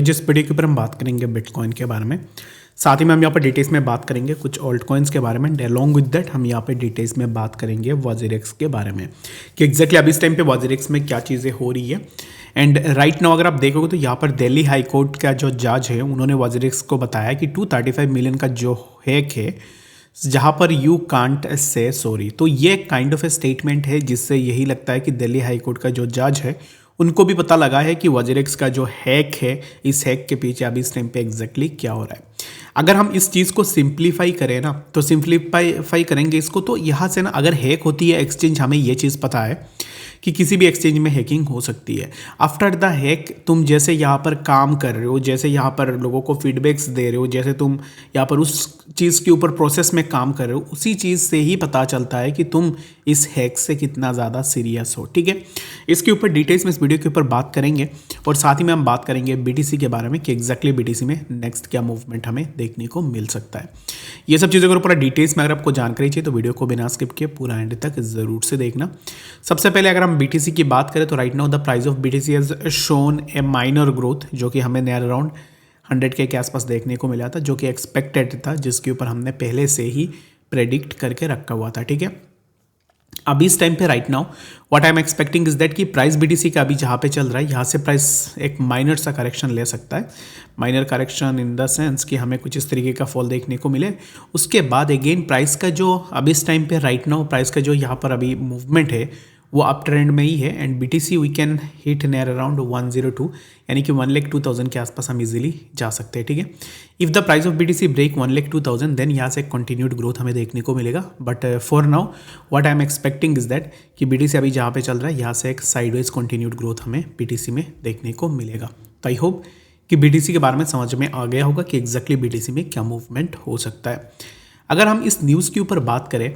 जिस वीडियो के ऊपर हम बात करेंगे बिटकॉइन के बारे में, साथ ही में हम यहाँ पर डिटेल्स में बात करेंगे कुछ ऑल्ट कॉइन्स के बारे में एंड अलॉन्ग विद दैट हम यहाँ पे डिटेल्स में बात करेंगे वॉजिरेक्स के बारे में कि एग्जैक्टली अभी इस टाइम पे वॉजिरेक्स में क्या चीज़ें हो रही है। एंड राइट नाउ अगर आप देखोगे तो यहाँ पर दिल्ली हाई कोर्ट का जो जज है उन्होंने वॉजिरेक्स को बताया कि 235 मिलियन का जो हैक है जहाँ पर यू कांट से सॉरी, तो ये काइंड ऑफ ए स्टेटमेंट है जिससे यही लगता है कि दिल्ली हाई कोर्ट का जो जज है उनको भी पता लगा है कि वॉजिरेक्स का जो हैक है इस हैक के पीछे अभी इस टाइम पे एग्जैक्टली क्या हो रहा है। अगर हम इस चीज़ को सिंप्लीफाई करें ना तो सिंप्लीफाई करेंगे इसको तो यहाँ से ना अगर हैक होती है एक्सचेंज, हमें ये चीज़ पता है कि किसी भी एक्सचेंज में हैकिंग हो सकती है। आफ्टर द हैक तुम जैसे यहाँ पर काम कर रहे हो, जैसे यहाँ पर लोगों को फीडबैक्स दे रहे हो, जैसे तुम यहाँ पर उस चीज़ के ऊपर प्रोसेस में काम कर रहे हो, उसी चीज़ से ही पता चलता है कि तुम इस हैक से कितना ज़्यादा सीरियस हो। ठीक है, इसके ऊपर डिटेल्स में इस वीडियो के ऊपर बात करेंगे और साथ ही में हम बात करेंगे बीटीसी के बारे में कि एग्जैक्टली बीटीसी में नेक्स्ट क्या मूवमेंट हमें देखने को मिल सकता है। ये सब चीज़ों के ऊपर डिटेल्स में अगर आपको जानकारी चाहिए तो वीडियो को बिना स्किप किए पूरा एंड तक ज़रूर से देखना। सबसे पहले अगर हम बीटीसी की बात करें तो right now the price of BTC has shown A minor growth, जो कि हमें नियर अराउंड 100K के आसपास देखने को मिला था, जो कि एक्सपेक्टेड था, जिसके ऊपर हमने पहले से ही प्रेडिक्ट करके रखा हुआ था। ठीक है, अभी इस टाइम पे right now what I am expecting is that कि प्राइस बीटीसी का अभी जहाँ पे चल रहा है यहाँ से प्राइस एक माइनर सा करेक्शन ले सकता है। Minor correction in the sense कि हमें कुछ इस तरीके का फॉल देखने को मिले, उसके बाद अगेन प्राइस का जो अभी इस टाइम पे राइट नाउ प्राइस का जो यहाँ पर अभी मूवमेंट है वो अप ट्रेंड में ही है and BTC we can hit near around 102, यानी कि 1,02,000 के आसपास हम इजीली जा सकते हैं। ठीक है, if the price of BTC break 1,02,000 then यहाँ से कंटिन्यूड ग्रोथ हमें देखने को मिलेगा। But for now what I am expecting is that कि बीटीसी अभी जहाँ पे चल रहा है यहाँ से एक साइडवेज कंटिन्यूड ग्रोथ हमें बीटीसी में देखने को मिलेगा। तो आई होप कि बीटीसी के बारे में समझ में आ गया होगा कि एग्जैक्टली बीटीसी में क्या मूवमेंट हो सकता है। अगर हम इस न्यूज़ के ऊपर बात करें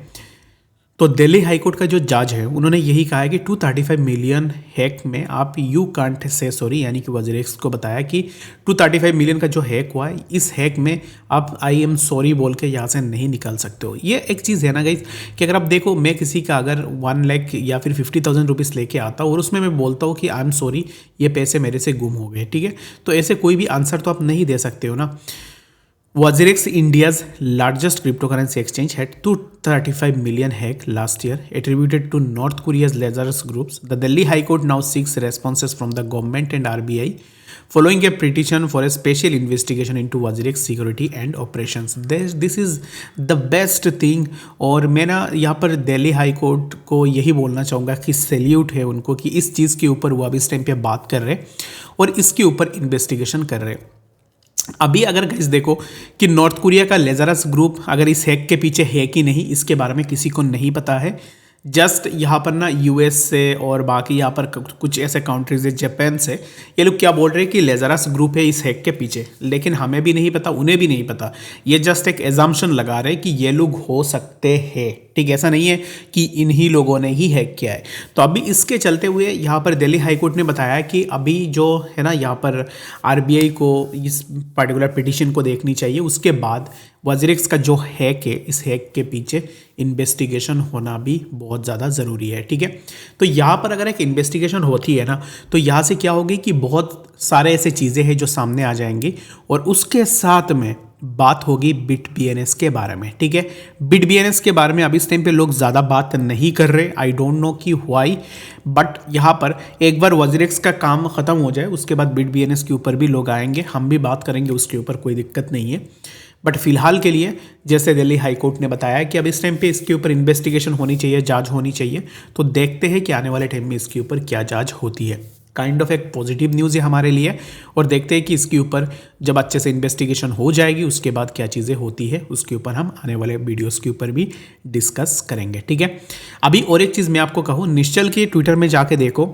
तो दिल्ली हाईकोर्ट का जो जज है उन्होंने यही कहा है कि 235 मिलियन हैक में आप यू कांट से सॉरी, यानी कि वॉजिरेक्स को बताया कि 235 मिलियन का जो हैक हुआ है इस हैक में आप आई एम सॉरी बोल के यहाँ से नहीं निकल सकते हो। ये एक चीज़ है ना गाइस कि अगर आप देखो मैं किसी का अगर 1 लाख या फिर 50,000 रुपीज़ लेके आता हूँ और उसमें मैं बोलता हूँ कि आई एम सॉरी ये पैसे मेरे से गुम हो गए, ठीक है, तो ऐसे कोई भी आंसर तो आप नहीं दे सकते हो ना। Wazirex, India's largest cryptocurrency exchange, had 235 million hack last year, attributed to North Korea's Lazarus groups. The Delhi High Court now seeks responses from the government and RBI following a petition for a special investigation into Wazirex security and operations. This is the best thing। और मैं ना यहाँ पर Delhi high court को यही बोलना चाहूँगा कि सैल्यूट है उनको कि इस चीज़ के ऊपर वो अभी इस टाइम पे बात कर रहे हैं और इसके ऊपर इन्वेस्टिगेशन कर रहे हैं। अभी अगर गाइस देखो कि नॉर्थ कोरिया का लेजरस ग्रुप अगर इस हैक के पीछे है कि नहीं इसके बारे में किसी को नहीं पता है। जस्ट यहाँ पर ना यूएस से और बाकी यहाँ पर कुछ ऐसे कंट्रीज है, जापान से, ये लोग क्या बोल रहे हैं कि लेजरस ग्रुप है इस हैक के पीछे, लेकिन हमें भी नहीं पता, उन्हें भी नहीं पता। ये जस्ट एक एजम्पशन लगा रहे हैं कि ये लोग हो सकते हैं। ठीक, ऐसा नहीं है कि इन्हीं लोगों ने ही हैक किया है। तो अभी इसके चलते हुए यहाँ पर दिल्ली हाईकोर्ट ने बताया कि अभी जो है ना यहाँ पर आरबीआई को इस पर्टिकुलर पिटीशन को देखनी चाहिए, उसके बाद वॉजिरेक्स का जो हैक है इस हैक के पीछे इन्वेस्टिगेशन होना भी बहुत ज़्यादा ज़रूरी है। ठीक है, तो यहाँ पर अगर एक इन्वेस्टिगेशन होती है ना तो यहाँ से क्या होगी कि बहुत सारे ऐसे चीज़ें हैं जो सामने आ जाएंगी और उसके साथ में बात होगी बिट बीएनएस के बारे में। ठीक है, बिट बीएनएस के बारे में अभी इस टाइम पे लोग ज़्यादा बात नहीं कर रहे, आई डोंट नो कि व्हाई, बट यहाँ पर एक बार वॉजिरेक्स का काम ख़त्म हो जाए उसके बाद बिट बीएनएस के ऊपर भी लोग आएंगे, हम भी बात करेंगे उसके ऊपर, कोई दिक्कत नहीं है। बट फिलहाल के लिए जैसे दिल्ली हाईकोर्ट ने बताया कि अब इस टाइम पे इसके ऊपर इन्वेस्टिगेशन होनी चाहिए, जांच होनी चाहिए, तो देखते हैं कि आने वाले टाइम में इसके ऊपर क्या जांच होती है। काइंड ऑफ एक पॉजिटिव न्यूज़ है हमारे लिए और देखते हैं कि इसके ऊपर जब अच्छे से इन्वेस्टिगेशन हो जाएगी उसके बाद क्या चीज़ें होती है उसके ऊपर हम आने वाले वीडियोस के ऊपर भी डिस्कस करेंगे। ठीक है, अभी और एक चीज़ मैं आपको कहूँ, निश्चल के ट्विटर में जाके देखो,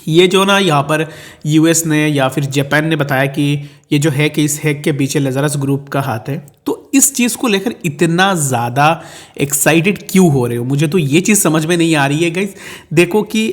ये जो ना यहाँ पर यूएस ने या फिर जापान ने बताया कि ये जो है कि इस हैक के पीछे लेजरस ग्रुप का हाथ है, तो इस चीज़ को लेकर इतना ज़्यादा एक्साइटेड क्यों हो रहे हो, मुझे तो ये चीज़ समझ में नहीं आ रही है गाइस। देखो कि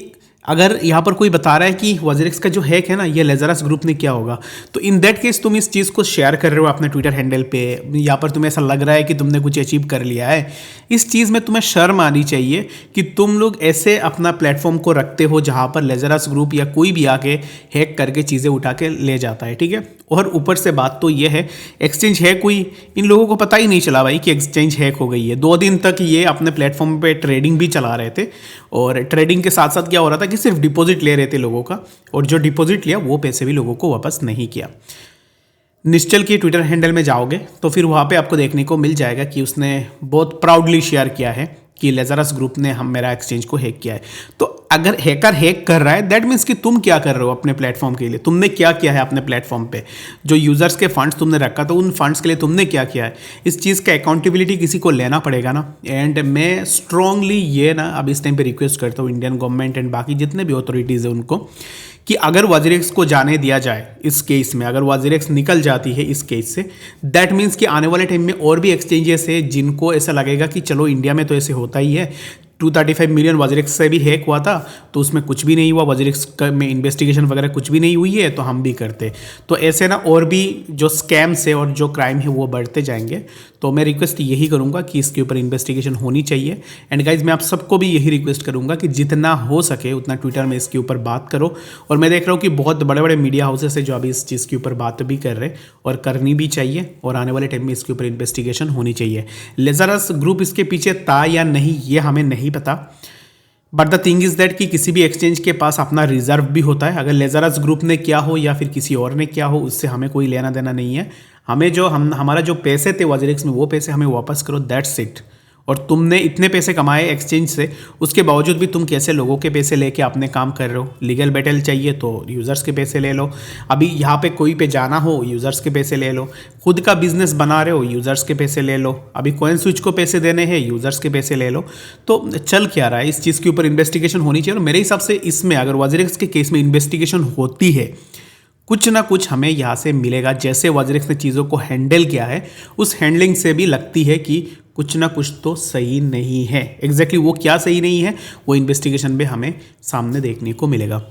अगर यहाँ पर कोई बता रहा है कि वॉजरेक्स का जो हैक है ना ये लेजरस ग्रुप ने किया होगा, तो इन दैट केस तुम इस चीज़ को शेयर कर रहे हो अपने ट्विटर हैंडल पे, यहाँ पर तुम्हें ऐसा लग रहा है कि तुमने कुछ अचीव कर लिया है। इस चीज़ में तुम्हें शर्म आनी चाहिए कि तुम लोग ऐसे अपना प्लेटफॉर्म को रखते हो जहाँ पर लेजरस ग्रुप या कोई भी आके हैक करके चीज़ें उठा के ले जाता है, ठीक है। और ऊपर से बात तो ये है, एक्सचेंज हैक हुई, इन लोगों को पता ही नहीं चला भाई कि एक्सचेंज हैक हो गई है। 2 दिन तक ये अपने प्लेटफॉर्म पे ट्रेडिंग भी चला रहे थे, और ट्रेडिंग के साथ साथ क्या हो रहा था कि सिर्फ डिपॉजिट ले रहे थे लोगों का, और जो डिपॉजिट लिया वो पैसे भी लोगों को वापस नहीं किया। निश्चल की ट्विटर हैंडल में जाओगे तो फिर वहाँ पे आपको देखने को मिल जाएगा कि उसने बहुत प्राउडली शेयर किया है कि लेजरस ग्रुप ने मेरा एक्सचेंज को हैक किया है। तो अगर हैकर हैक कर रहा है, दैट मीन्स कि तुम क्या कर रहे हो अपने प्लेटफॉर्म के लिए, तुमने क्या किया है अपने प्लेटफॉर्म पे, जो यूजर्स के फंड्स तुमने रखा तो उन फंड्स के लिए तुमने क्या किया है। इस चीज़ का अकाउंटेबिलिटी किसी को लेना पड़ेगा ना। एंड मैं स्ट्रांगली ये ना अब इस टाइम पे रिक्वेस्ट करता हूँ इंडियन गवर्नमेंट एंड बाकी जितने भी अथॉरिटीज़ हैं उनको, कि अगर वॉजरेक्स को जाने दिया जाए इस केस में, अगर वॉजरेक्स निकल जाती है इस केस से, दैट मीन्स कि आने वाले टाइम में और भी एक्सचेंजेस है जिनको ऐसा लगेगा कि चलो इंडिया में तो ऐसे होता ही है, 235 मिलियन वॉजरेक्स से भी हैक हुआ था तो उसमें कुछ भी नहीं हुआ, वॉजरेक्स में इन्वेस्टिगेशन वगैरह कुछ भी नहीं हुई है तो हम भी करते। तो ऐसे ना और भी जो स्कैम्स है और जो क्राइम है वो बढ़ते जाएंगे। तो मैं रिक्वेस्ट यही करूँगा कि इसके ऊपर इन्वेस्टिगेशन होनी चाहिए। एंड गाइज मैं आप सबको भी यही रिक्वेस्ट करूँगा कि जितना हो सके उतना ट्विटर में इसके ऊपर बात करो। और मैं देख रहा हूँ कि बहुत बड़े बड़े मीडिया हाउसेस है जो अभी इस चीज़ के ऊपर बात भी कर रहे हैं, और करनी भी चाहिए, और आने वाले टाइम में इसके ऊपर इन्वेस्टिगेशन होनी चाहिए। लेजरस ग्रुप इसके पीछे था या नहीं ये हमें नहीं पता, but the thing is that कि किसी भी एक्सचेंज के पास अपना रिजर्व भी होता है। अगर लेजरस ग्रुप ने किया हो या फिर किसी और ने किया हो, उससे हमें कोई लेना देना नहीं है। हमें जो हमारा जो पैसे थे वॉजरेक्स में वो पैसे हमें वापस करो, दैट्स इट। और तुमने इतने पैसे कमाए एक्सचेंज से, उसके बावजूद भी तुम कैसे लोगों के पैसे लेके अपने काम कर रहे हो। लीगल बैटल चाहिए तो यूज़र्स के पैसे ले लो, अभी यहाँ पे कोई पे जाना हो यूज़र्स के पैसे ले लो, खुद का बिजनेस बना रहे हो यूज़र्स के पैसे ले लो, अभी कॉइन स्विच को पैसे देने हैं यूज़र्स के पैसे ले लो। तो चल क्या रहा है, इस चीज़ के ऊपर इन्वेस्टिगेशन होनी चाहिए। और मेरे हिसाब से इसमें अगर वॉजरेक्स के केस में इन्वेस्टिगेशन होती है, कुछ ना कुछ हमें यहाँ से मिलेगा। जैसे वॉजरेक्स ने चीज़ों को हैंडल किया है, उस हैंडलिंग से भी लगती है कि कुछ ना कुछ तो सही नहीं है। एग्जैक्टली वो क्या सही नहीं है वो इन्वेस्टिगेशन में हमें सामने देखने को मिलेगा।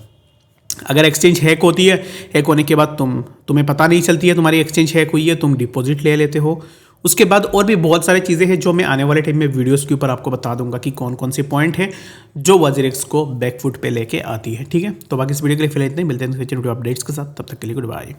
अगर एक्सचेंज हैक होती है, हैक होने के बाद तुम्हें पता नहीं चलती है तुम्हारी एक्सचेंज हैक हुई है, तुम डिपॉजिट ले लेते हो। उसके बाद और भी बहुत सारी चीज़ें हैं जो मैं आने वाले टाइम में वीडियोस के ऊपर आपको बता दूंगा कि कौन कौन से पॉइंट है जो वॉजरेक्स को बैकफुट पे लेके आती है, ठीक है। तो बाकी इस वीडियो के लिए फिलहाल इतना ही, मिलते हैं फ्यूचर वीडियो अपडेट्स के साथ, तब तक के लिए गुड बाय।